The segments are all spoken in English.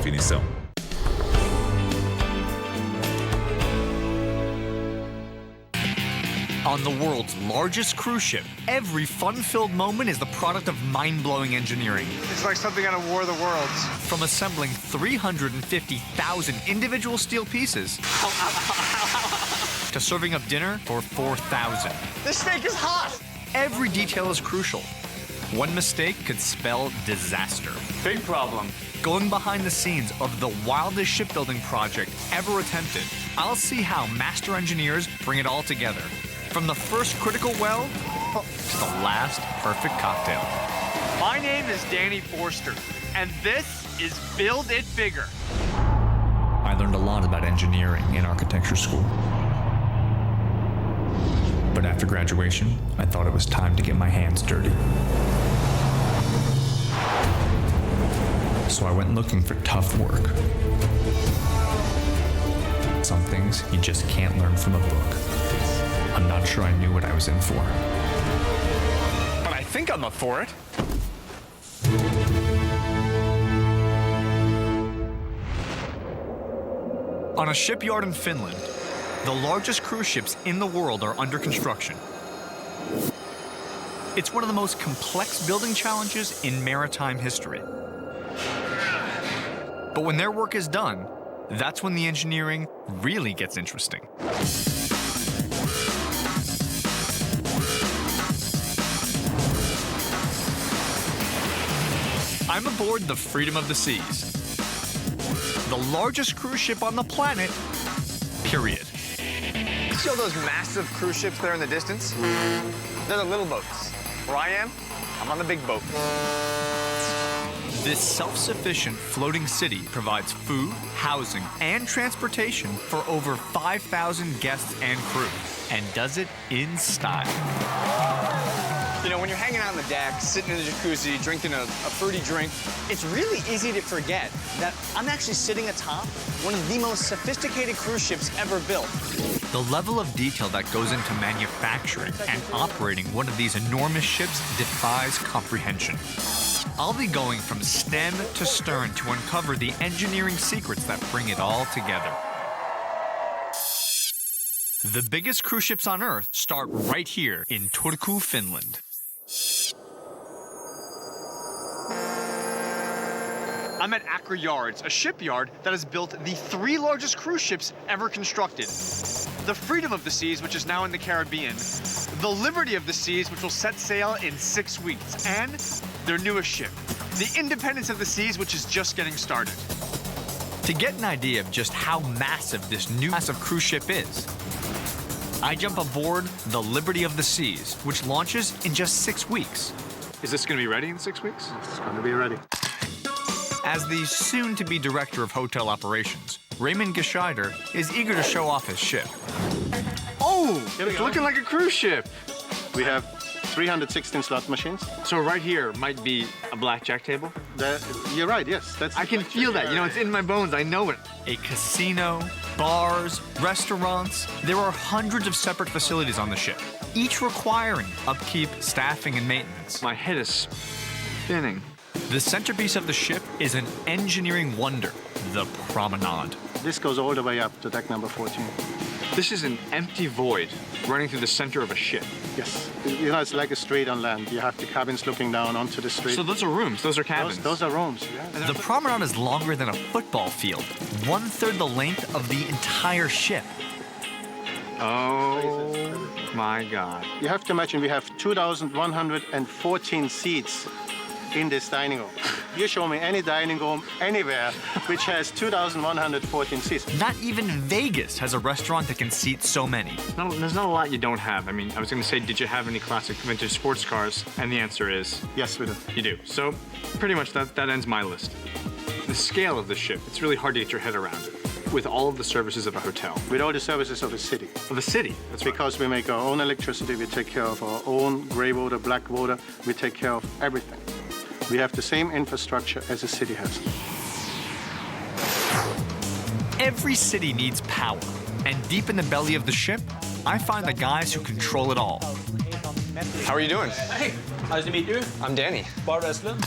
definição. On the world's largest cruise ship, every fun-filled moment is the product of mind-blowing engineering. It's like something out of War of the Worlds. From assembling 350,000 individual steel pieces to serving up dinner for 4,000. This steak is hot! Every detail is crucial. One mistake could spell disaster. Big problem. Going behind the scenes of the wildest shipbuilding project ever attempted, I'll see how master engineers bring it all together. From the first critical well to the last perfect cocktail. My name is Danny Forster, and this is Build It Bigger. I learned a lot about engineering in architecture school. But after graduation, I thought it was time to get my hands dirty. So I went looking for tough work. Some things you just can't learn from a book. I'm not sure I knew what I was in for. But I think I'm up for it. On a shipyard in Finland, the largest cruise ships in the world are under construction. It's one of the most complex building challenges in maritime history. But when their work is done, that's when the engineering really gets interesting. I'm aboard the Freedom of the Seas, the largest cruise ship on the planet, period. See all those massive cruise ships there in the distance? They're the little boats. Where I am, I'm on the big boat. This self-sufficient floating city provides food, housing, and transportation for over 5,000 guests and crew, and does it in style. You know, when you're hanging out on the deck, sitting in the jacuzzi, drinking a fruity drink, it's really easy to forget that I'm actually sitting atop one of the most sophisticated cruise ships ever built. The level of detail that goes into manufacturing and operating one of these enormous ships defies comprehension. I'll be going from stem to stern to uncover the engineering secrets that bring it all together. The biggest cruise ships on Earth start right here in Turku, Finland. I'm at Aker Yards, a shipyard that has built the 3 largest cruise ships ever constructed. The Freedom of the Seas, which is now in the Caribbean, the Liberty of the Seas, which will set sail in 6 weeks, and their newest ship, the Independence of the Seas, which is just getting started. To get an idea of just how massive this new massive cruise ship is, I jump aboard the Liberty of the Seas, which launches in just 6 weeks. Is this going to be ready in 6 weeks? It's going to be ready. As the soon-to-be director of hotel operations, Raymond Gescheider is eager to show off his ship. Oh, it's looking like a cruise ship. We have 316 slot machines. So right here might be a blackjack table? You're right, yes. I can feel that. You know, it's in my bones. I know it. A casino, bars, restaurants. There are hundreds of separate facilities on the ship, each requiring upkeep, staffing, and maintenance. My head is spinning. The centerpiece of the ship is an engineering wonder, the promenade. This goes all the way up to deck number 14. This is an empty void running through the center of a ship. Yes. You know, it's like a street on land. You have the cabins looking down onto the street. So those are rooms. Those are cabins. Those are rooms, yeah. The promenade is longer than a football field, 1/3 the length of the entire ship. Oh, my God. You have to imagine we have 2,114 seats in this dining room. You show me any dining room anywhere which has 2,114 seats. Not even Vegas has a restaurant that can seat so many. No, there's not a lot you don't have. I mean, I was going to say, did you have any classic vintage sports cars? And the answer is... Yes, we do. You do. So pretty much that ends my list. The scale of the ship, it's really hard to get your head around it. With all of the services of a hotel. With all the services of a city. Of a city? That's because we make our own electricity, we take care of our own gray water, black water, we take care of everything. We have the same infrastructure as a city has. Every city needs power, and deep in the belly of the ship, I find the guys who control it all. How are you doing? Hey, nice to meet you. I'm Danny. Bar Westland.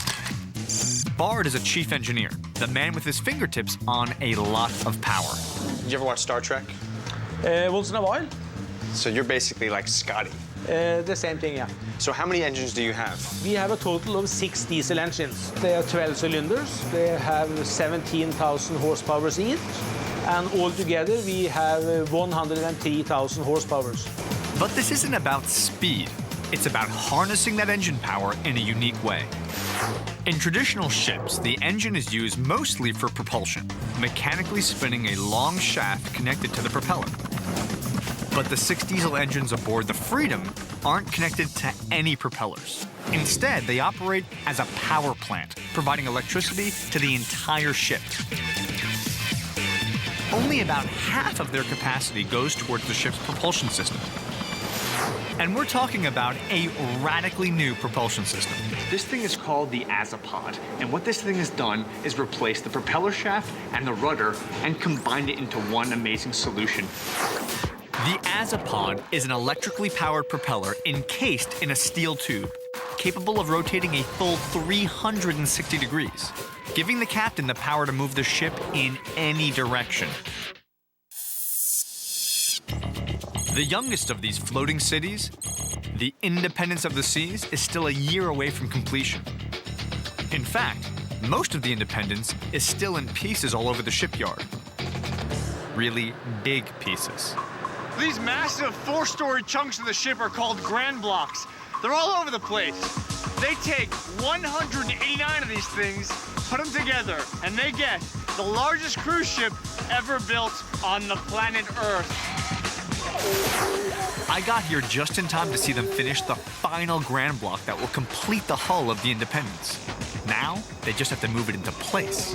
Bard is a chief engineer, the man with his fingertips on a lot of power. Did you ever watch Star Trek? Once in a while. So you're basically like Scotty. The same thing, yeah. So how many engines do you have? We have a total of 6 diesel engines. They are 12 cylinders. They have 17,000 horsepower each. And altogether, we have 103,000 horsepower. But this isn't about speed. It's about harnessing that engine power in a unique way. In traditional ships, the engine is used mostly for propulsion, mechanically spinning a long shaft connected to the propeller. But the 6 diesel engines aboard the Freedom aren't connected to any propellers. Instead, they operate as a power plant, providing electricity to the entire ship. Only about half of their capacity goes towards the ship's propulsion system. And we're talking about a radically new propulsion system. This thing is called the Azipod, and what this thing has done is replace the propeller shaft and the rudder and combined it into one amazing solution. The Azipod is an electrically powered propeller encased in a steel tube, capable of rotating a full 360 degrees, giving the captain the power to move the ship in any direction. The youngest of these floating cities, the Independence of the Seas, is still a year away from completion. In fact, most of the Independence is still in pieces all over the shipyard. Really big pieces. These massive 4-story chunks of the ship are called grand blocks. They're all over the place. They take 189 of these things, put them together, and they get the largest cruise ship ever built on the planet Earth. I got here just in time to see them finish the final grand block that will complete the hull of the Independence. Now, they just have to move it into place.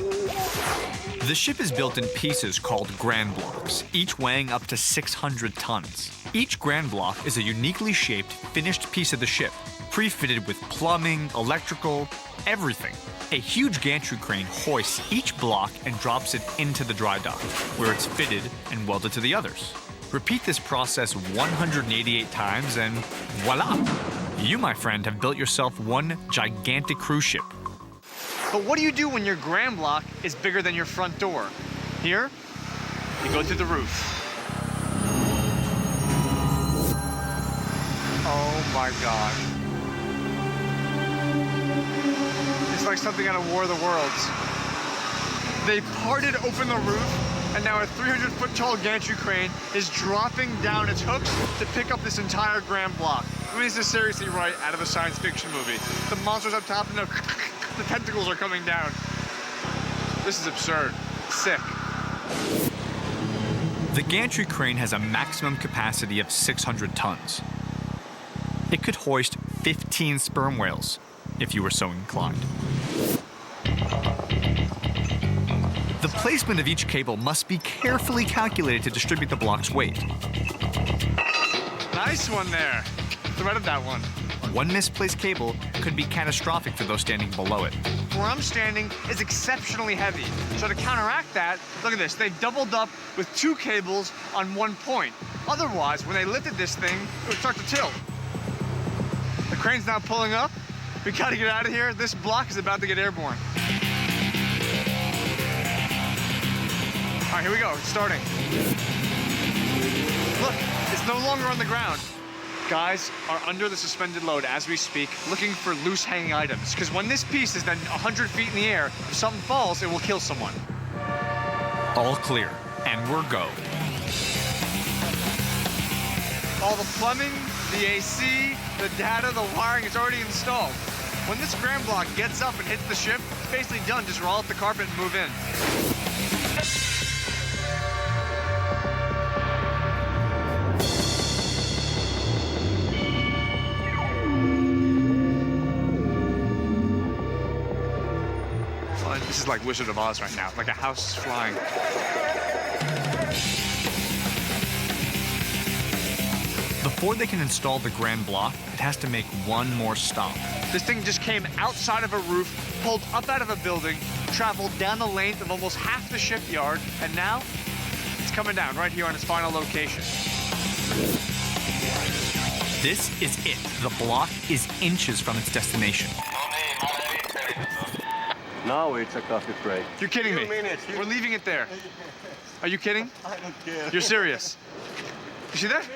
The ship is built in pieces called grand blocks, each weighing up to 600 tons. Each grand block is a uniquely shaped, finished piece of the ship, pre-fitted with plumbing, electrical, everything. A huge gantry crane hoists each block and drops it into the dry dock, where it's fitted and welded to the others. Repeat this process 188 times and voila! You, my friend, have built yourself one gigantic cruise ship. But what do you do when your grand block is bigger than your front door? Here, you go through the roof. Oh my God. It's like something out of War of the Worlds. They parted open the roof, and now a 300-foot-tall gantry crane is dropping down its hooks to pick up this entire grand block. I mean, this is seriously right out of a science fiction movie. The monsters up top and the tentacles are coming down. This is absurd. Sick. The gantry crane has a maximum capacity of 600 tons. It could hoist 15 sperm whales, if you were so inclined. The placement of each cable must be carefully calculated to distribute the block's weight. Nice one there. Threaded that one. One misplaced cable could be catastrophic for those standing below it. Where I'm standing is exceptionally heavy. So to counteract that, look at this. They doubled up with 2 cables on one point. Otherwise, when they lifted this thing, it would start to tilt. The crane's now pulling up. We gotta get out of here. This block is about to get airborne. All right, here we go. It's starting. Look, it's no longer on the ground. Guys are under the suspended load as we speak, looking for loose hanging items. Because when this piece is then 100 feet in the air, if something falls, it will kill someone. All clear, and we're go. All the plumbing, the AC, the data, the wiring is already installed. When this grand block gets up and hits the ship, it's basically done. Just roll up the carpet and move in. This is like Wizard of Oz right now, like a house is flying. Before they can install the grand block, it has to make one more stop. This thing just came outside of a roof, pulled up out of a building, traveled down the length of almost half the shipyard, and now it's coming down right here on its final location. This is it. The block is inches from its destination. Now it's a coffee break. You're kidding me. minutes. We're leaving it there. Are you kidding? I don't care. You're serious. You see that?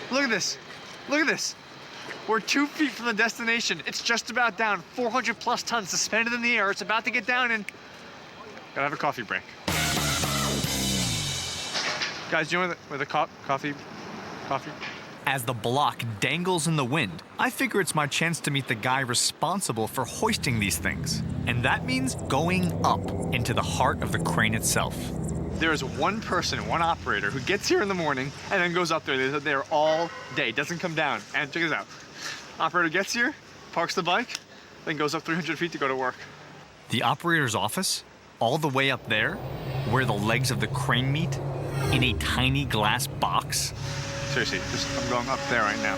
Look at this. Look at this. We're 2 feet from the destination. It's just about down. 400 plus tons suspended in the air. It's about to get down and gotta have a coffee break. Guys, do you know where the coffee? As the block dangles in the wind, I figure it's my chance to meet the guy responsible for hoisting these things. And that means going up into the heart of the crane itself. There is one person, one operator, who gets here in the morning and then goes up there. They're there all day, doesn't come down. And check this out. Operator gets here, parks the bike, then goes up 300 feet to go to work. The operator's office, all the way up there, where the legs of the crane meet, in a tiny glass box. Seriously, I'm going up there right now.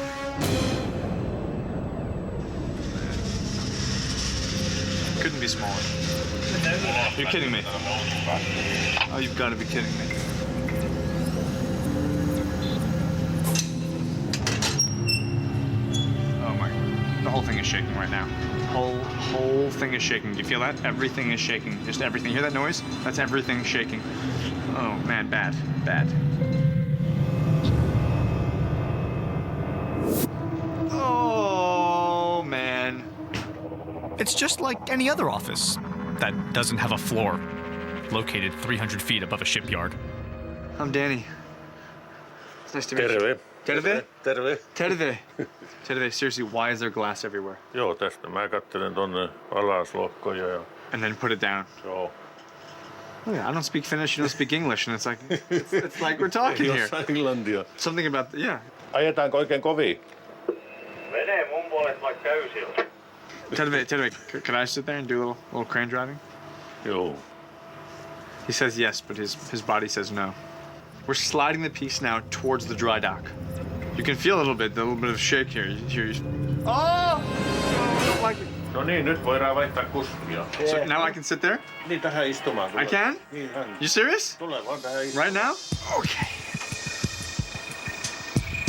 Couldn't be smaller. You're kidding me. Oh, you've got to be kidding me. Oh my, the whole thing is shaking right now. Whole thing is shaking. Do you feel that? Everything is shaking. Just everything. You hear that noise? That's everything shaking. Oh man, bad. Oh man. It's just like any other office that doesn't have a floor, located 300 feet above a shipyard. I'm Danny. It's nice to meet you. Terve. Terve? Terve. Terve. Seriously, why is there glass everywhere? Joo, tästä mä katselen tonne alas lohkoja ja And then put it down. joo. Oh yeah, I don't speak Finnish, you don't speak English, and it's like we're talking here. Jossain Finlandia. Something about, yeah. Ajetaanko oikein kovin? Menee mun puolesta vaikka täysillä. Terve, can I sit there and do a little crane driving? Joo. He says yes, but his body says no. We're sliding the piece now towards the dry dock. You can feel a little bit of shake here. Oh! I don't like it. No niin, nyt voidaan vaihtaa kuskia. So now I can sit there? Niin tähän istumaan. I can? Niin hän. You serious? Tule vaan tähän istumaan. Right now? Okay.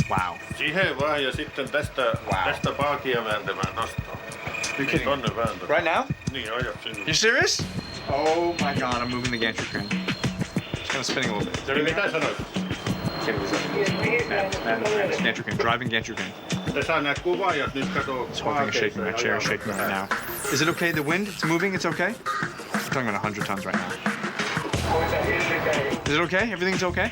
Wow. Siihen vaan ja sitten tästä paakia vääntämään nostoon. You're kidding. Tonne vääntämään. Right now? Niin, aja sinne. You serious? Oh my god, I'm moving the gantry crane. Just kind of spinning a little bit. Eli mitä sanoit? Gantry crane, driving gantry crane. Te saa näitä kuvaajat nyt katoo This whole thing is shaking. My chair is shaking right now. Is it okay? The wind? It's moving? It's okay? I'm talking about 100 tons right now. Is it okay? Everything's okay?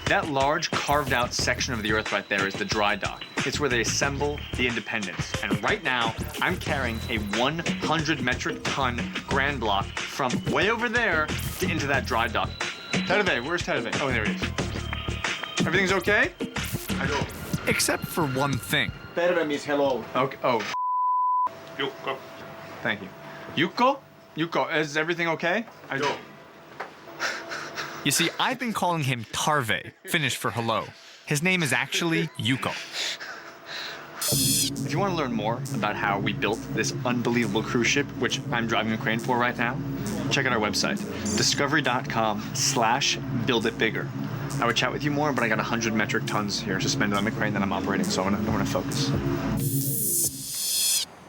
That large carved out section of the earth right there is the dry dock. It's where they assemble the Independence. And right now, I'm carrying a 100 metric ton grand block from way over there into that dry dock. Terve, where's Terve? Oh, there he is. Everything's okay? Except for one thing. Terve means hello. Okay. Oh, Jukka. thank you. Yuko, is everything okay? Joo. You see, I've been calling him Tarve, Finnish for hello. His name is actually Yuko. If you want to learn more about how we built this unbelievable cruise ship, which I'm driving a crane for right now, check out our website, discovery.com/builditbigger. I would chat with you more, but I got 100 metric tons here suspended on the crane that I'm operating, so I want to focus.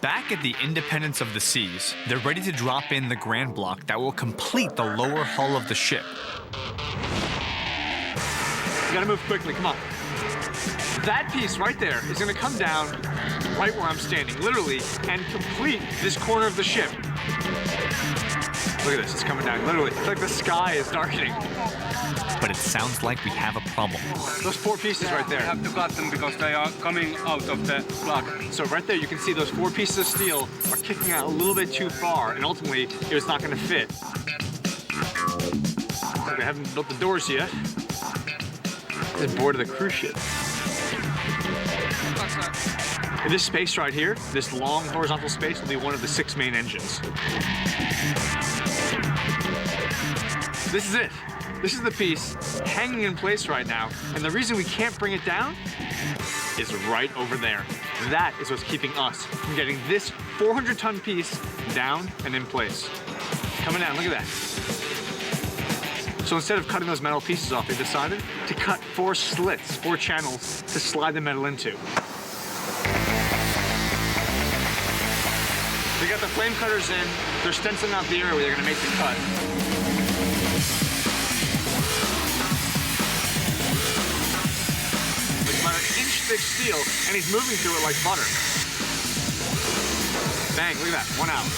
Back at the Independence of the Seas, they're ready to drop in the grand block that will complete the lower hull of the ship. You gotta move quickly, come on. That piece right there is gonna come down right where I'm standing, literally, and complete this corner of the ship. Look at this, it's coming down, literally. It's like the sky is darkening. But it sounds like we have a problem. Those 4 pieces right there. You have to cut them because they are coming out of the block. So right there, you can see those 4 pieces of steel are kicking out a little bit too far, and ultimately, it's not gonna fit. We haven't built the doors yet. This board of the cruise ship. This space right here, this long horizontal space, will be one of the 6 main engines. This is it. This is the piece hanging in place right now, and the reason we can't bring it down is right over there. That is what's keeping us from getting this 400-ton piece down and in place. Coming down, look at that. So instead of cutting those metal pieces off, they decided to cut 4 slits, 4 channels to slide the metal into. We got got the flame cutters in. They're stenciling out the area where they're gonna make the cut. It's about an inch thick steel, and he's moving through it like butter. Bang, look at that, one out.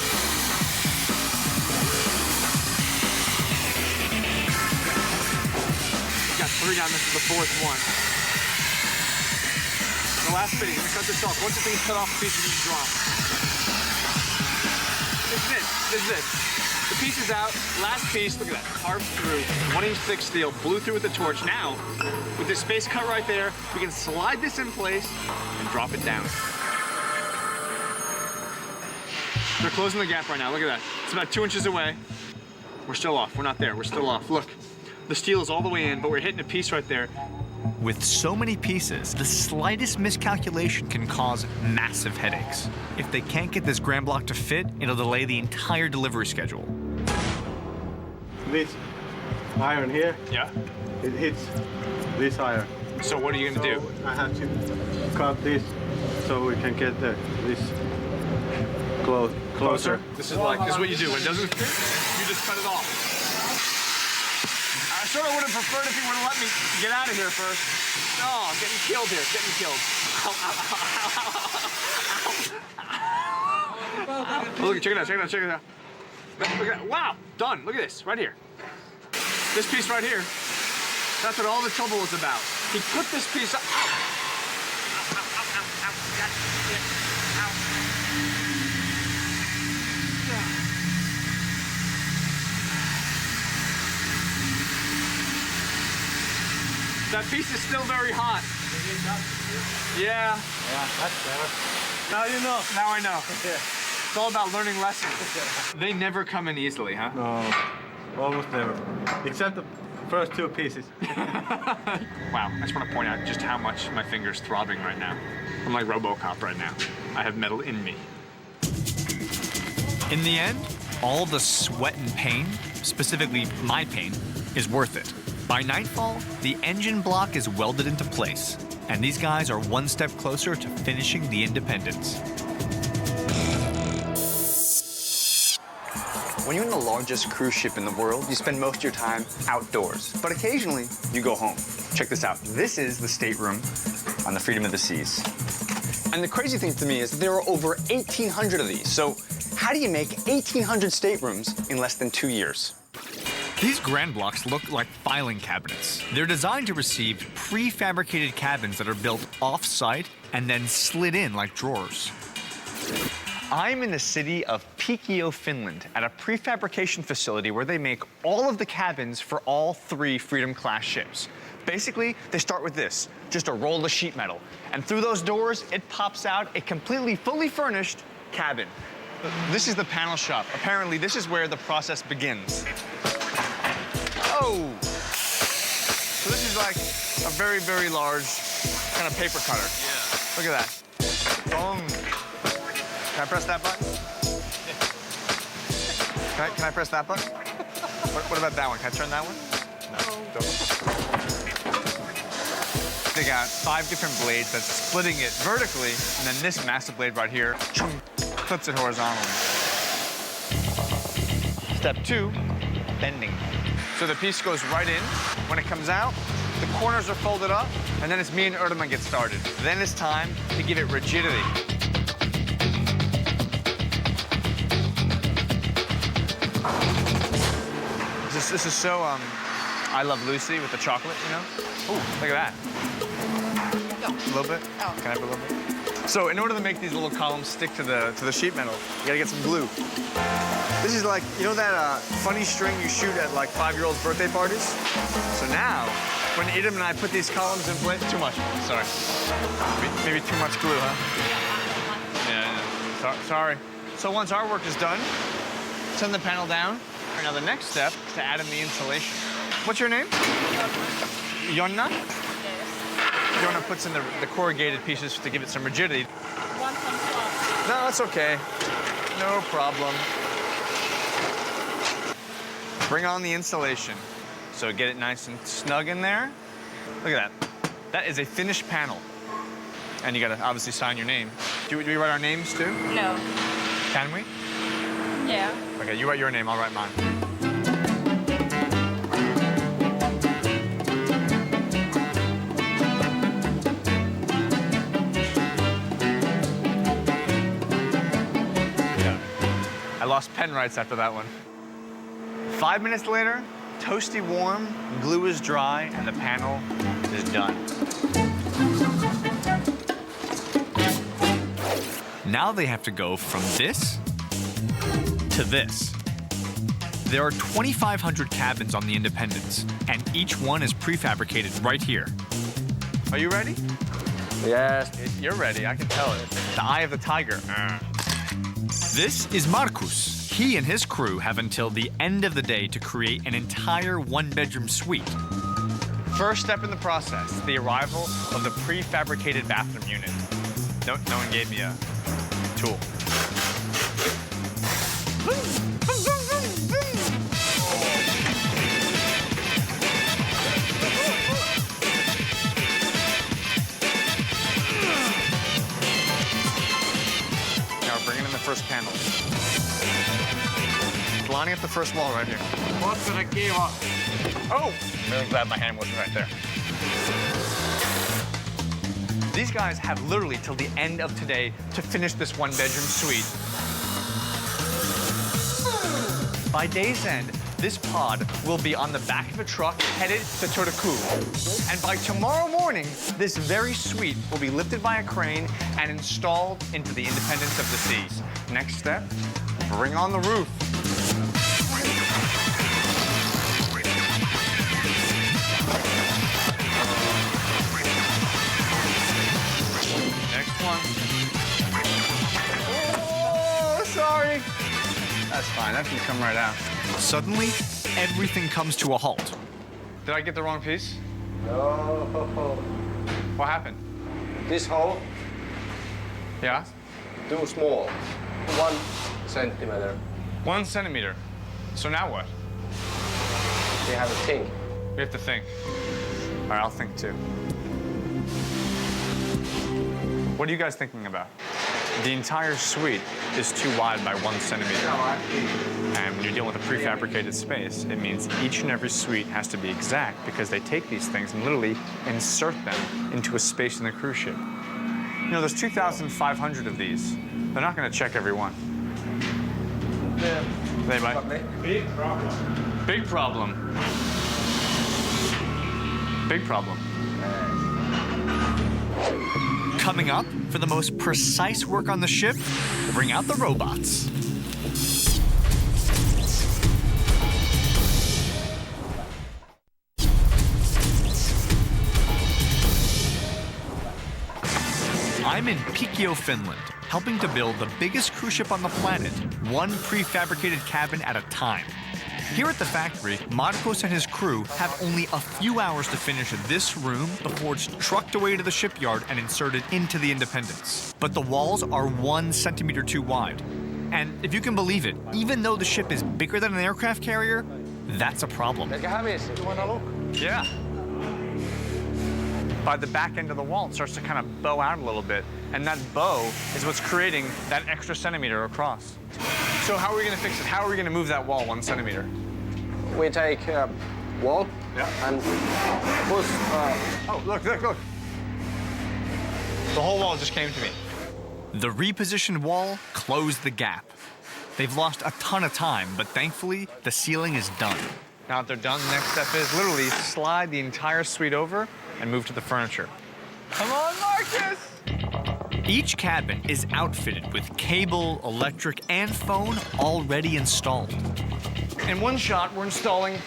He's got 3 down, this is the 4th one. The last fitting, we're gonna cut this off. Once the thing's cut off, the piece is gonna drop. This is it. The piece is out, last piece, look at that, carved through, 1 inch thick steel, blew through with the torch. Now, with this space cut right there, we can slide this in place and drop it down. They're closing the gap right now, look at that. It's about 2 inches away. We're still off, we're not there, we're still off. Look, the steel is all the way in, but we're hitting a piece right there. With so many pieces, the slightest miscalculation can cause massive headaches. If they can't get this grand block to fit, it'll delay the entire delivery schedule. This iron here, Yeah. it hits this iron. So what are you gonna do? So I have to cut this so we can get this closer. This is what you do. When it doesn't fit, you just cut it off. I sort of would have preferred if you would have let me get out of here first. Oh, I'm getting killed here, getting killed. Ow, ow, ow, ow, ow. Oh, look, check it out, check it out, check it out. Look at that. Wow, done. Look at this, right here. This piece right here, that's what all the trouble was about. He put this piece up. Ow. Ow, ow, ow, ow, ow. Got it. Ow. That piece is still very hot. Yeah. Yeah, that's better. Now you know. Now I know. It's all about learning lessons. They never come in easily, huh? No, almost never. Except the first 2 pieces. Wow, I just want to point out just how much my finger's throbbing right now. I'm like RoboCop right now. I have metal in me. In the end, all the sweat and pain, specifically my pain, is worth it. By nightfall, the engine block is welded into place, and these guys are one step closer to finishing the Independence. When you're in the largest cruise ship in the world, you spend most of your time outdoors. But occasionally, you go home. Check this out. This is the stateroom on the Freedom of the Seas. And the crazy thing to me is that there are over 1,800 of these. So how do you make 1,800 staterooms in less than 2 years? These grand blocks look like filing cabinets. They're designed to receive prefabricated cabins that are built off-site and then slid in like drawers. I'm in the city of Piteå, Finland, at a prefabrication facility where they make all of the cabins for all 3 Freedom-class ships. Basically, they start with this, just a roll of sheet metal. And through those doors, it pops out a completely fully furnished cabin. This is the panel shop. Apparently, this is where the process begins. Oh! So this is like a very, very large kind of paper cutter. Yeah. Look at that. Boom. Can I press that button? Can I press that button? What about that one? Can I turn that one? No. They got 5 different blades that's splitting it vertically, and then this massive blade right here clips it horizontally. Step 2, bending. So the piece goes right in. When it comes out, the corners are folded up, and then it's me and Erdeman get started. Then it's time to give it rigidity. This is so, I Love Lucy with the chocolate, you know? Ooh, look at that. A little bit? Can I have a little bit? So in order to make these little columns stick to the sheet metal, you gotta get some glue. This is like, you know that funny string you shoot at like 5-year-olds' birthday parties? So now, when Idem and I put these columns in place, too much, sorry. Maybe too much glue, huh? Yeah, sorry. So once our work is done, send the panel down. Now the next step is to add in the insulation. What's your name? Jonna? Yes. Jonna puts in the corrugated pieces to give it some rigidity. No, that's okay. No problem. Bring on the insulation. So get it nice and snug in there. Look at that. That is a finished panel. And you gotta obviously sign your name. Do we write our names too? No. Can we? Yeah. Okay, you write your name, I'll write mine. Yeah. I lost pen rights after that one. 5 minutes later, toasty warm, glue is dry, and the panel is done. Now they have to go from this to this. There are 2,500 cabins on the Independence, and each one is prefabricated right here. Are you ready? Yes. You're ready, I can tell it. The eye of the tiger. This is Markus. He and his crew have until the end of the day to create an entire one-bedroom suite. First step in the process, the arrival of the prefabricated bathroom unit. No one gave me a tool. Now we're bringing in the first panel. Lining up the first wall right here. Oh! I'm really glad my hand wasn't right there. These guys have literally till the end of today to finish this one-bedroom suite. By day's end, this pod will be on the back of a truck headed to Turku. And by tomorrow morning, this very suite will be lifted by a crane and installed into the Independence of the Seas. Next step, bring on the roof. Next one. Oh, sorry. That's fine, that can come right out. Suddenly, everything comes to a halt. Did I get the wrong piece? No. What happened? This hole, Yeah? too small. 1 centimeter. 1 centimeter. So now what? We have a think. We have to think. All right, I'll think too. What are you guys thinking about? The entire suite is too wide by 1 centimeter. And when you're dealing with a prefabricated space, it means each and every suite has to be exact because they take these things and literally insert them into a space in the cruise ship. You know, there's 2,500 of these. They're not going to check every one. Anybody? Big problem. Big problem. Big problem. Coming up, for the most precise work on the ship, bring out the robots. I'm in Piteå, Finland, helping to build the biggest cruise ship on the planet, one prefabricated cabin at a time. Here at the factory, Markus and his crew have only a few hours to finish this room before it's trucked away to the shipyard and inserted into the Independence. But the walls are 1 centimeter too wide. And if you can believe it, even though the ship is bigger than an aircraft carrier, that's a problem. You wanna look? Yeah. By the back end of the wall, it starts to kind of bow out a little bit. And that bow is what's creating that extra centimeter across. So how are we going to fix it? How are we going to move that wall 1 centimeter? We take wall and push. Oh, look. The whole wall just came to me. The repositioned wall closed the gap. They've lost a ton of time, but thankfully, the ceiling is done. Now that they're done, the next step is literally slide the entire suite over and move to the furniture. Come on, Marcus! Each cabin is outfitted with cable, electric, and phone already installed. In one shot, we're installing,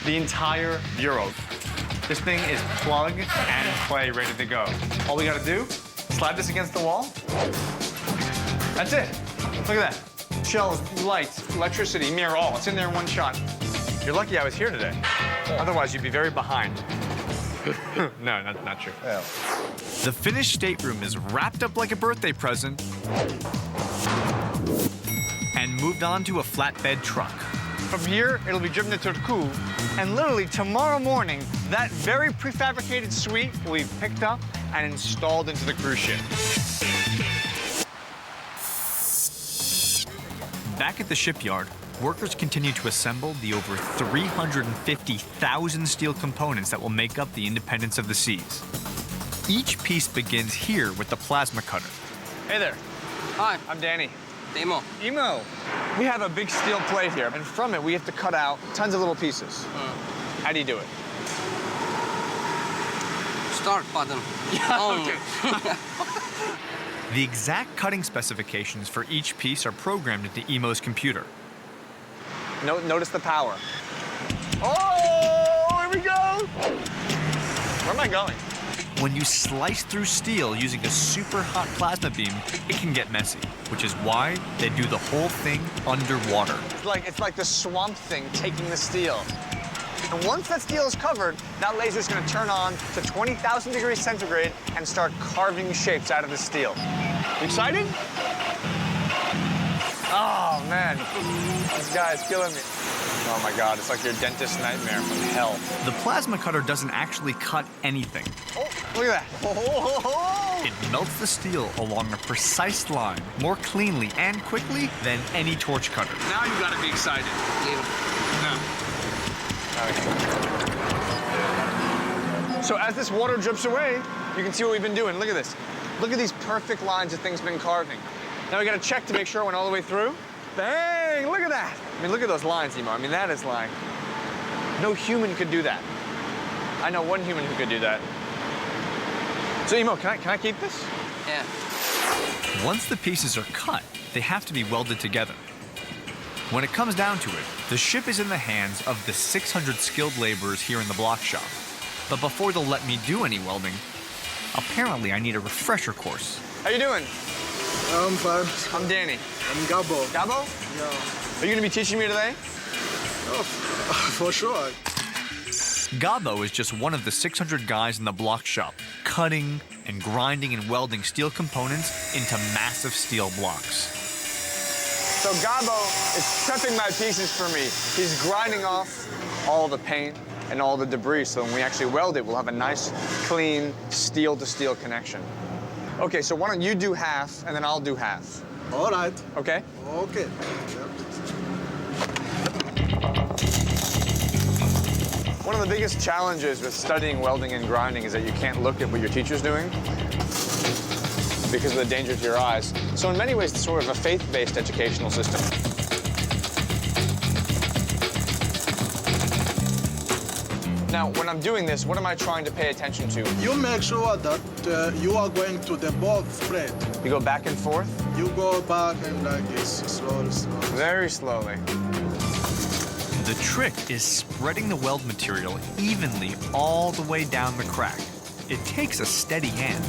the entire bureau. This thing is plug and play ready to go. All we gotta do, slide this against the wall. That's it. Look at that. Shelves, lights, electricity, mirror, all. It's in there in one shot. You're lucky I was here today. Otherwise, you'd be very behind. No, not true. Yeah. The finished stateroom is wrapped up like a birthday present and moved on to a flatbed truck. From here, it'll be driven to Turku, and literally tomorrow morning, that very prefabricated suite will be picked up and installed into the cruise ship. Back at the shipyard, workers continue to assemble the over 350,000 steel components that will make up the independence of the seas. Each piece begins here with the plasma cutter. Hey there. Hi, I'm Danny. Imo. Emo. We have a big steel plate here, and from it we have to cut out tons of little pieces. How do you do it? Start button. Okay. The exact cutting specifications for each piece are programmed into Emo's computer. Notice the power. Oh, here we go! Where am I going? When you slice through steel using a super hot plasma beam, it can get messy, which is why they do the whole thing underwater. It's like the Swamp Thing taking the steel. And once that steel is covered, that laser is going to turn on to 20,000 degrees centigrade and start carving shapes out of the steel. You excited? Oh, man. This guy is killing me. Oh, my God. It's like your dentist's nightmare from hell. The plasma cutter doesn't actually cut anything. Oh, look at that. Oh. It melts the steel along a precise line more cleanly and quickly than any torch cutter. Now you got to be excited. No. So as this water drips away, you can see what we've been doing. Look at this. Look at these perfect lines that things been carving. Now we gotta check to make sure it went all the way through. Bang, look at that. I mean, look at those lines, Emo. I mean, that is like, no human could do that. I know one human who could do that. So Emo, can I keep this? Yeah. Once the pieces are cut, they have to be welded together. When it comes down to it, the ship is in the hands of the 600 skilled laborers here in the block shop. But before they'll let me do any welding, apparently I need a refresher course. How you doing? I'm fine. I'm Danny. I'm Gabo. Gabo? Yeah. Are you gonna be teaching me today? Oh, for sure. Gabo is just one of the 600 guys in the block shop, cutting and grinding and welding steel components into massive steel blocks. So Gabo is prepping my pieces for me. He's grinding off all the paint and all the debris, so when we actually weld it, we'll have a nice, clean, steel-to-steel connection. Okay, so why don't you do half, and then I'll do half. All right. Okay? Okay. One of the biggest challenges with studying welding and grinding is that you can't look at what your teacher's doing because of the danger to your eyes. So in many ways, it's sort of a faith-based educational system. Now, when I'm doing this, what am I trying to pay attention to? You make sure that you are going to the both spread. You go back and forth? You go back and like this, slowly, slowly. Very slowly. The trick is spreading the weld material evenly all the way down the crack. It takes a steady hand.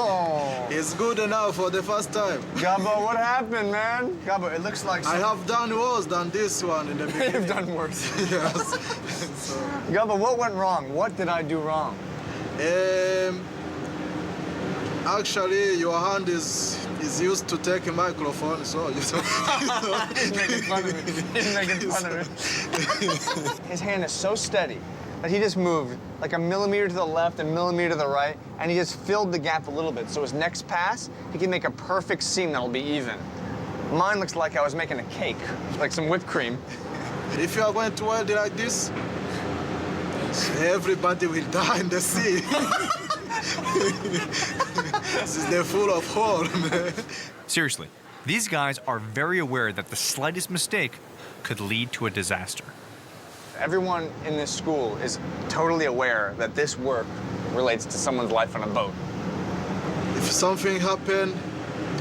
Oh. It's good enough for the first time. Gabo, what happened, man? Gabo, it looks like... I have done worse than this one in the beginning. You've done worse. Yes. So, Gabo, what went wrong? What did I do wrong? actually, your hand is used to take a microphone, so you He's making fun of me. He's making fun of me. His hand is so steady that he just moved like a millimeter to the left and millimeter to the right, and he just filled the gap a little bit. So his next pass, he can make a perfect seam that'll be even. Mine looks like I was making a cake, like some whipped cream. If you are going to weld it like this, everybody will die in the sea. They're full of hole, man. Seriously, these guys are very aware that the slightest mistake could lead to a disaster. Everyone in this school is totally aware that this work relates to someone's life on a boat. If something happened,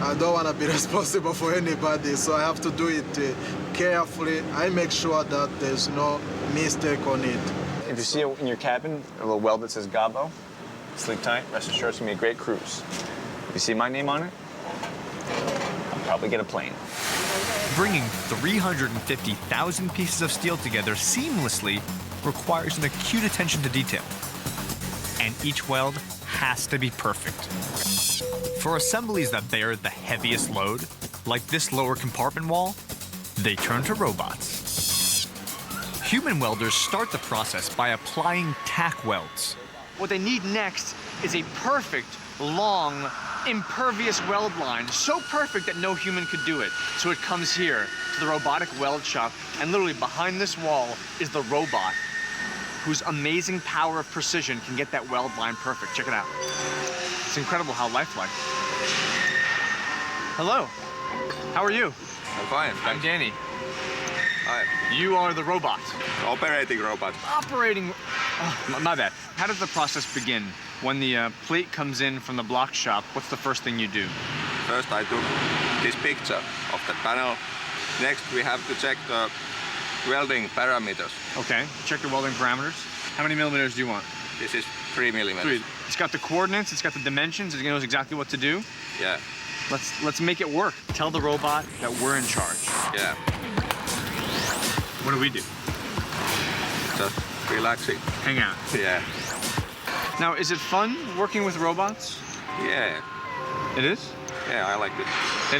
I don't want to be responsible for anybody, so I have to do it carefully. I make sure that there's no mistake on it. If you see in your cabin a little weld that says Gabo, sleep tight, rest assured it's gonna be a great cruise. If you see my name on it, I'll probably get a plane. Bringing 350,000 pieces of steel together seamlessly requires an acute attention to detail. And each weld has to be perfect. For assemblies that bear the heaviest load, like this lower compartment wall, they turn to robots. Human welders start the process by applying tack welds. What they need next is a perfect long, impervious weld line, so perfect that no human could do it. So it comes here to the robotic weld shop, and literally behind this wall is the robot whose amazing power of precision can get that weld line perfect. Check it out. It's incredible how lifelike. Hello. How are you? I'm fine. I'm Danny. Hi. You are the robot. Operating robot. Operating. Oh, my bad. How does the process begin? When the plate comes in from the block shop, what's the first thing you do? First, I took this picture of the panel. Next, we have to check the welding parameters. Okay. Check the welding parameters. How many millimeters do you want? This is 3 millimeters. 3. It's got the coordinates. It's got the dimensions. It knows exactly what to do. Yeah. Let's make it work. Tell the robot that we're in charge. Yeah. What do we do? Just relaxing. Hang out. Yeah. Now, is it fun working with robots? Yeah. It is? Yeah, I like it. They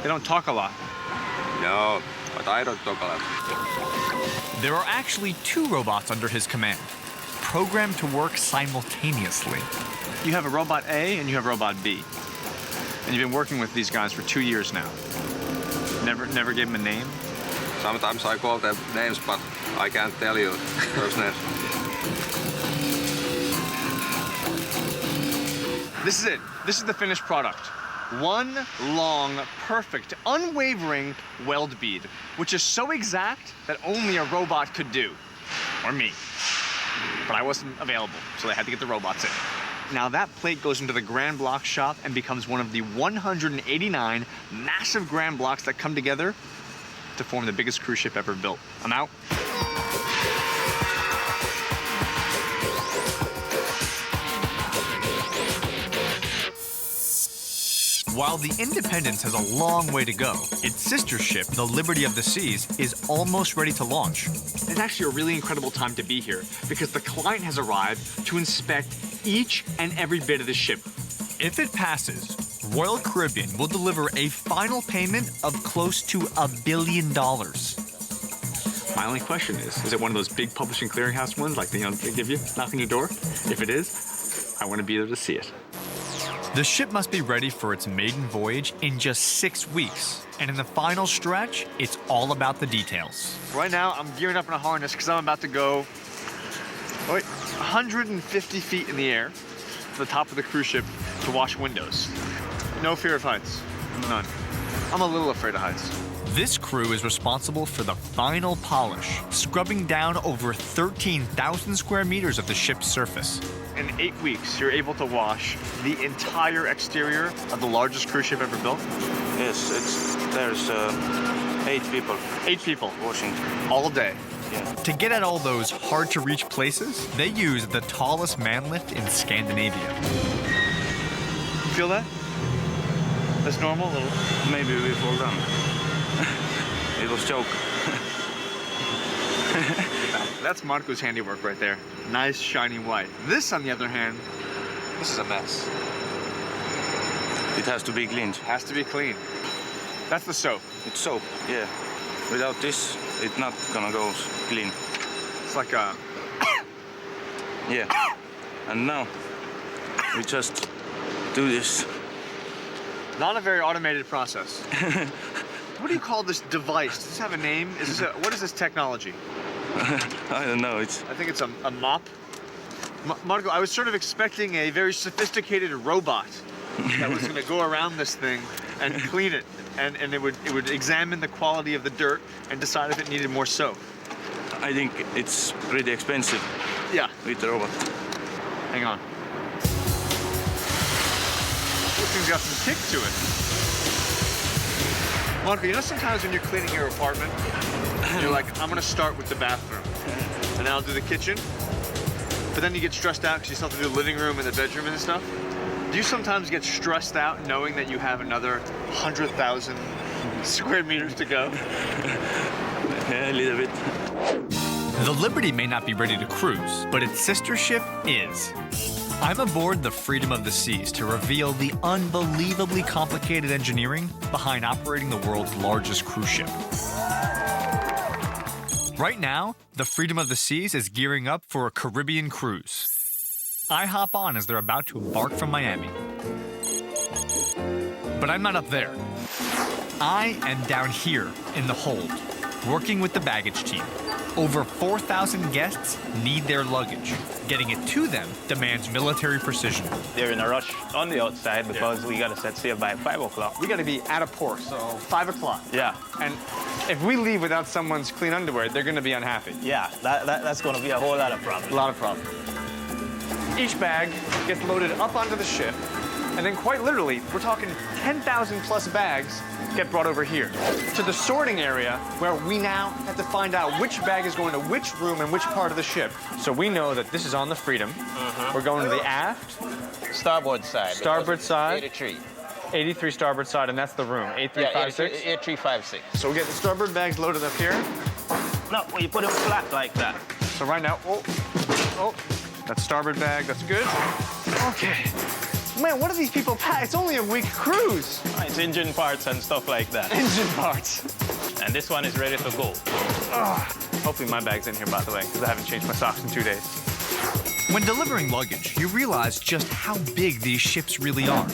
don't talk a lot. No, but I don't talk a lot. There are actually 2 robots under his command, programmed to work simultaneously. You have a robot A and you have robot B. And you've been working with these guys for 2 years now. Never gave them a name? Sometimes I call them names, but I can't tell you those names. This is it. This is the finished product. One long, perfect, unwavering weld bead, which is so exact that only a robot could do. Or me. But I wasn't available, so they had to get the robots in. Now that plate goes into the grand block shop and becomes one of the 189 massive grand blocks that come together to form the biggest cruise ship ever built. I'm out. While the Independence has a long way to go, its sister ship, the Liberty of the Seas, is almost ready to launch. It's actually a really incredible time to be here because the client has arrived to inspect each and every bit of the ship. If it passes, Royal Caribbean will deliver a final payment of close to $1 billion. My only question is it one of those big publishing clearinghouse ones like they give you, knocking your door? If it is, I want to be there to see it. The ship must be ready for its maiden voyage in just 6 weeks. And in the final stretch, it's all about the details. Right now, I'm gearing up in a harness because I'm about to go 150 feet in the air to the top of the cruise ship to wash windows. No fear of heights. None. I'm a little afraid of heights. This crew is responsible for the final polish, scrubbing down over 13,000 square meters of the ship's surface. In 8 weeks, you're able to wash the entire exterior of the largest cruise ship ever built? Yes, there's 8 people. 8 people. Washing. All day. Yeah. To get at all those hard-to-reach places, they use the tallest man lift in Scandinavia. Feel that? That's normal? Maybe we fall down. It was a joke. That's Marco's handiwork right there. Nice, shiny white. This, on the other hand, this is a mess. It has to be cleaned. Has to be clean. That's the soap. It's soap, yeah. Without this, it's not gonna go clean. It's like a... Yeah. And now, we just do this. Not a very automated process. What do you call this device? Does this have a name? What is this technology? I don't know. I think it's a mop. Marco, I was sort of expecting a very sophisticated robot that was going to go around this thing and clean it, and it would examine the quality of the dirt and decide if it needed more soap. I think it's pretty expensive. Yeah. With the robot. Hang on. This thing's got some kick to it. Marco, you know sometimes when you're cleaning your apartment, you're like, I'm gonna start with the bathroom, and then I'll do the kitchen, but then you get stressed out because you still have to do the living room and the bedroom and stuff. Do you sometimes get stressed out knowing that you have another 100,000 square meters to go? Yeah, a little bit. The Liberty may not be ready to cruise, but its sister ship is. I'm aboard the Freedom of the Seas to reveal the unbelievably complicated engineering behind operating the world's largest cruise ship. Right now, the Freedom of the Seas is gearing up for a Caribbean cruise. I hop on as they're about to embark from Miami. But I'm not up there. I am down here in the hold, working with the baggage team. Over 4,000 guests need their luggage. Getting it to them demands military precision. They're in a rush on the outside because we got to set sail by 5 o'clock. We got to be at a port, so 5 o'clock. Yeah. And if we leave without someone's clean underwear, they're going to be unhappy. Yeah, that's going to be a whole lot of problems. A lot of problems. Each bag gets loaded up onto the ship, and then quite literally, we're talking 10,000 plus bags get brought over here to the sorting area where we now have to find out which bag is going to which room and which part of the ship. So we know that this is on the Freedom. We're going to the aft. Starboard side. Starboard side. 83. 83 starboard side, and that's the room. 8356? 8356. So we get the starboard bags loaded up here. No, well, you put them flat like that. So right now, oh, that's starboard bag, that's good. Okay. Man, what do these people pack? It's only a week cruise. It's engine parts and stuff like that. Engine parts. And this one is ready to go. Hopefully my bag's in here, by the way, because I haven't changed my socks in 2 days. When delivering luggage, you realize just how big these ships really are.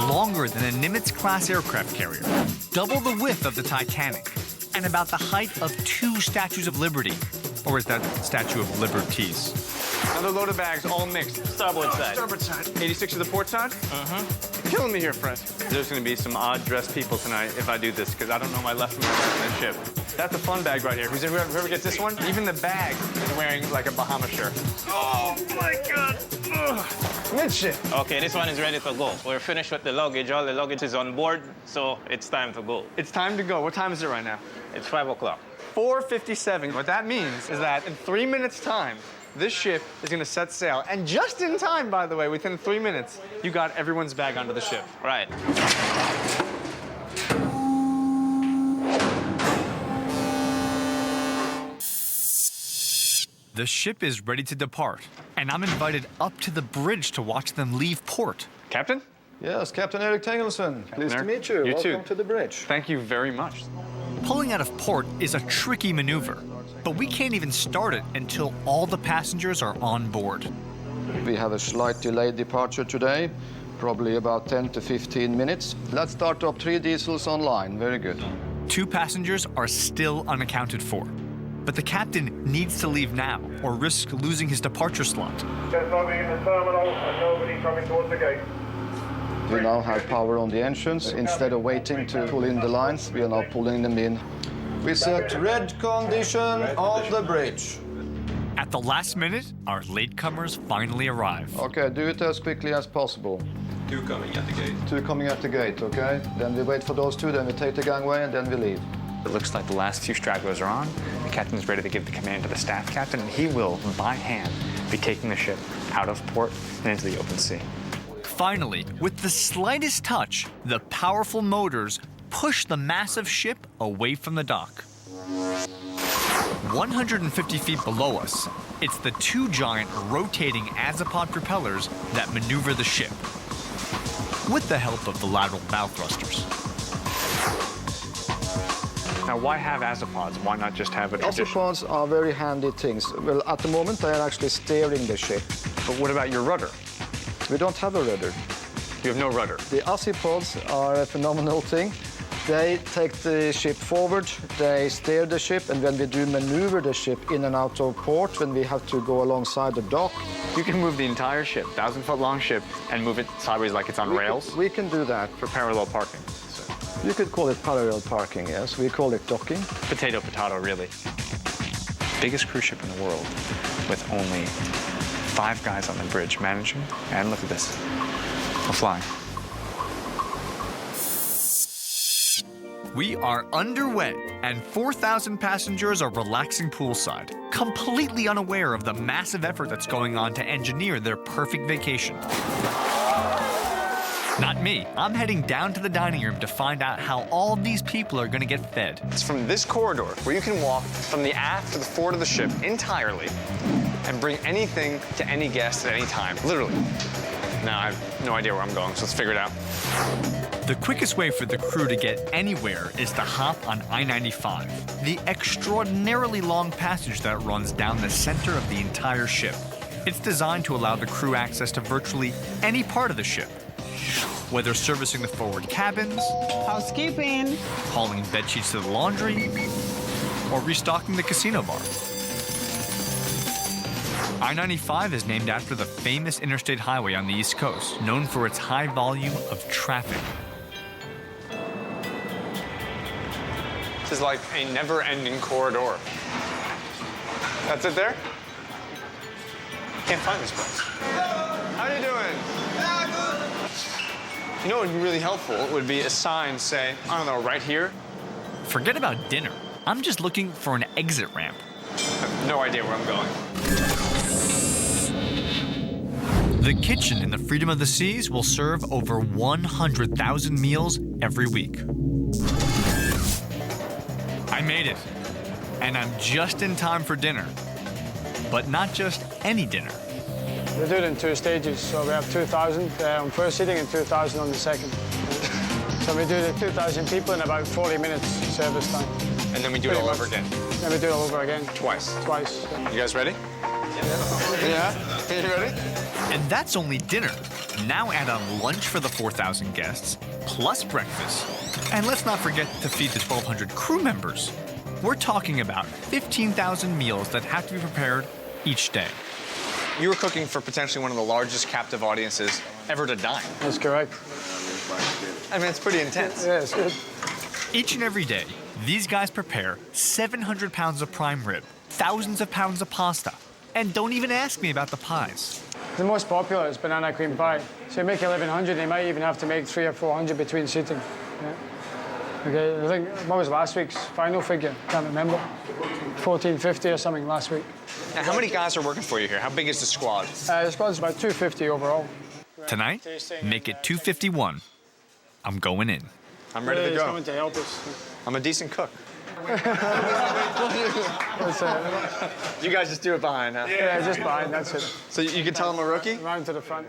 Longer than a Nimitz-class aircraft carrier, double the width of the Titanic, and about the height of 2 Statues of Liberty. Or is that Statue of Liberties? Another load of bags, all mixed. Starboard side. Starboard side. 86 to the port side? You're killing me here, Fred. There's going to be some odd-dressed people tonight if I do this, because I don't know my left from my right on this ship. That's a fun bag right here. Whoever gets this one, even the bag is wearing like a Bahama shirt. Oh, my God. Midship. Okay, this one is ready to go. We're finished with the luggage. All the luggage is on board, so it's time to go. It's time to go. What time is it right now? It's 5 o'clock. 4:57. What that means is that in 3 minutes' time, this ship is going to set sail. And just in time, by the way, within 3 minutes, you got everyone's bag onto the ship. Right. The ship is ready to depart, and I'm invited up to the bridge to watch them leave port. Captain? Yes, Captain Erik Tengelsen. Pleased to meet you. You Welcome too. to the bridge. Thank you very much. Pulling out of port is a tricky maneuver, but we can't even start it until all the passengers are on board. We have a slight delayed departure today, probably about 10 to 15 minutes. Let's start up 3 diesels online. Very good. 2 passengers are still unaccounted for, but the captain needs to leave now or risk losing his departure slot. There's nobody in the terminal and nobody coming towards the gate. We now have power on the engines. Instead of waiting to pull in the lines, we are now pulling them in. We set red condition on the bridge. At the last minute, our latecomers finally arrive. Okay, do it as quickly as possible. 2 coming at the gate. 2 coming at the gate, okay? Then we wait for those 2, then we take the gangway, and then we leave. It looks like the last few stragglers are on. The captain's ready to give the command to the staff captain, and he will, by hand, be taking the ship out of port and into the open sea. Finally, with the slightest touch, the powerful motors push the massive ship away from the dock. 150 feet below us, it's the 2 giant rotating azipod propellers that maneuver the ship, with the help of the lateral bow thrusters. Now, why have azipods? Why not just have a traditional? Azipods are very handy things. Well, at the moment, they are actually steering the ship. But what about your rudder? We don't have a rudder. You have no rudder. The azipods are a phenomenal thing. They take the ship forward, they steer the ship, and when we do maneuver the ship in and out of port, when we have to go alongside the dock. You can move the entire ship, 1,000-foot-long ship, and move it sideways like it's on rails? We can do that. For parallel parking. You could call it parallel parking, yes. We call it docking. Potato, really. Biggest cruise ship in the world with only 5 guys on the bridge managing. And look at this. We're flying. We are underway, and 4,000 passengers are relaxing poolside, completely unaware of the massive effort that's going on to engineer their perfect vacation. Not me. I'm heading down to the dining room to find out how all these people are going to get fed. It's from this corridor where you can walk from the aft to the forward of the ship entirely and bring anything to any guest at any time, literally. Now, I have no idea where I'm going, so let's figure it out. The quickest way for the crew to get anywhere is to hop on I-95, the extraordinarily long passage that runs down the center of the entire ship. It's designed to allow the crew access to virtually any part of the ship, whether servicing the forward cabins, housekeeping, hauling bedsheets to the laundry, or restocking the casino bar. I-95 is named after the famous interstate highway on the East Coast, known for its high volume of traffic. This is like a never-ending corridor. That's it there? Can't find this place. How are you doing? Yeah, good. You know what would be really helpful would be a sign, say, I don't know, right here. Forget about dinner. I'm just looking for an exit ramp. I have no idea where I'm going. The kitchen in the Freedom of the Seas will serve over 100,000 meals every week. I made it, and I'm just in time for dinner. But not just any dinner. We do it in 2 stages, so we have 2,000 on first sitting and 2,000 on the second. So we do the 2,000 people in about 40 minutes service time. And then we do it all over again. Then we do it all over again. Twice. Twice. You guys ready? Yeah? You ready? And that's only dinner. Now add on lunch for the 4,000 guests, plus breakfast. And let's not forget to feed the 1,200 crew members. We're talking about 15,000 meals that have to be prepared each day. You were cooking for potentially one of the largest captive audiences ever to dine. That's correct. I mean, it's pretty intense. Yeah, it's good. Each and every day, these guys prepare 700 pounds of prime rib, thousands of pounds of pasta, and don't even ask me about the pies. The most popular is banana cream pie. So you make 1,100, you might even have to make 300 or 400 between sitting. Yeah. Okay, I think, what was last week's final figure? Can't remember. 1,450 or something last week. Now, how many guys are working for you here? How big is the squad? The squad's about 250 overall. Tonight, make it 251. I'm going in. I'm ready to He's go. coming to help us. I'm a decent cook. You guys just do it behind, huh? Yeah, just behind, that's it. So you can tell I'm a rookie? Round to the front.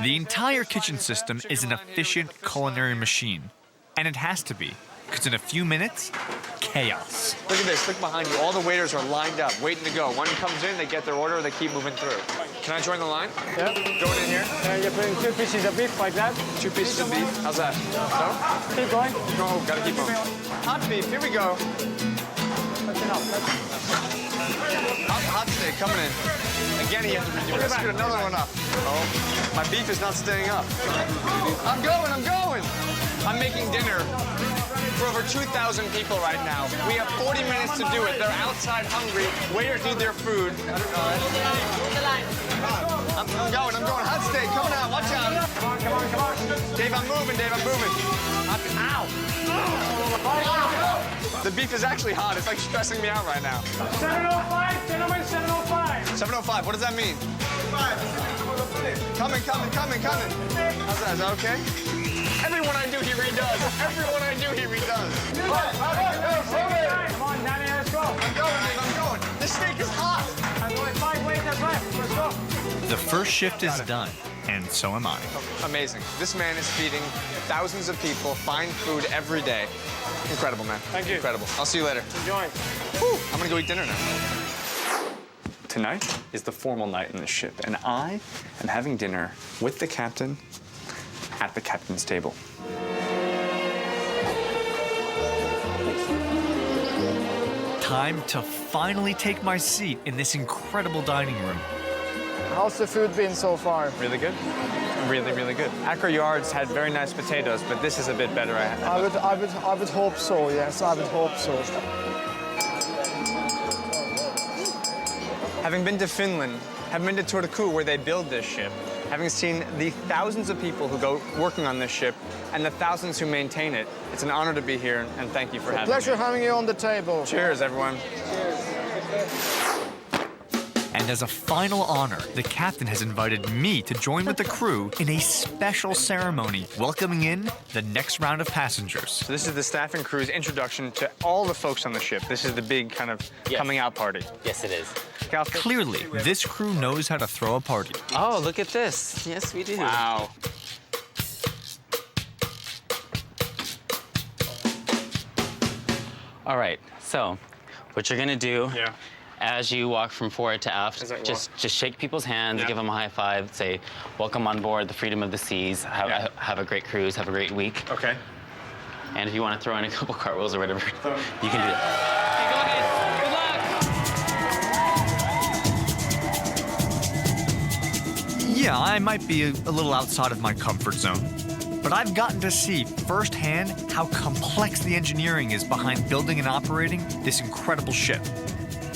The entire kitchen system is an efficient culinary machine. And it has to be, because in a few minutes, chaos. Look at this, look behind you. All the waiters are lined up, waiting to go. One comes in, they get their order, they keep moving through. Can I join the line? Yeah. Going in here? You're putting 2 pieces of beef like that. 2 pieces of beef? How's that? No? Keep going. No, gotta keep moving. Hot beef, here we go. That's enough. Hot steak coming in. Again, he has to redo it. Let's get another one up. Oh, my beef is not staying up. I'm going. I'm making dinner for over 2,000 people right now. We have 40 minutes to do it. They're outside hungry. Waiters need their food. I'm going. Hot steak coming out. Watch out. Come on. Dave, I'm moving. Ow. The beef is actually hot. It's like stressing me out right now. 705, gentlemen, 705. 705, what does that mean? Coming. How's that? Is that okay? Everyone I do, he redoes. Come on, Danny, let's go. I'm going. This steak is hot. There's only 5 waiters left. Let's go. The first shift is done, and so am I. Amazing. This man is feeding thousands of people fine food every day. Incredible, man. Thank you. Incredible. I'll see you later. Enjoy. Whew, I'm gonna go eat dinner now. Tonight is the formal night in the ship, and I am having dinner with the captain at the captain's table. Time to finally take my seat in this incredible dining room. How's the food been so far? Really good. Really good. Aker Yards had very nice potatoes, but this is a bit better. I would hope so, yes, I would hope so. Having been to Finland, having been to Turku where they build this ship, having seen the thousands of people who go working on this ship and the thousands who maintain it, it's an honor to be here, and thank you for having me. Pleasure having you on the table. Cheers, everyone. And as a final honor, the captain has invited me to join with the crew in a special ceremony welcoming in the next round of passengers. So this is the staff and crew's introduction to all the folks on the ship. This is the big kind of coming out party. Yes, it is. Clearly, this crew knows how to throw a party. Oh, look at this. Yes, we do. Wow. All right, so what you're gonna do As you walk from forward to aft, just shake people's hands, give them a high five, say, welcome on board the freedom of the seas, have a great cruise, have a great week. Okay. And if you want to throw in a couple cartwheels or whatever, you can do that. Yeah, I might be a little outside of my comfort zone, but I've gotten to see firsthand how complex the engineering is behind building and operating this incredible ship.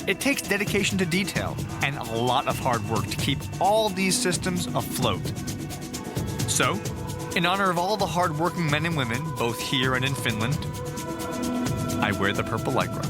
It takes dedication to detail and a lot of hard work to keep all these systems afloat. So, in honor of all the hard-working men and women, both here and in Finland, I wear the purple lycra.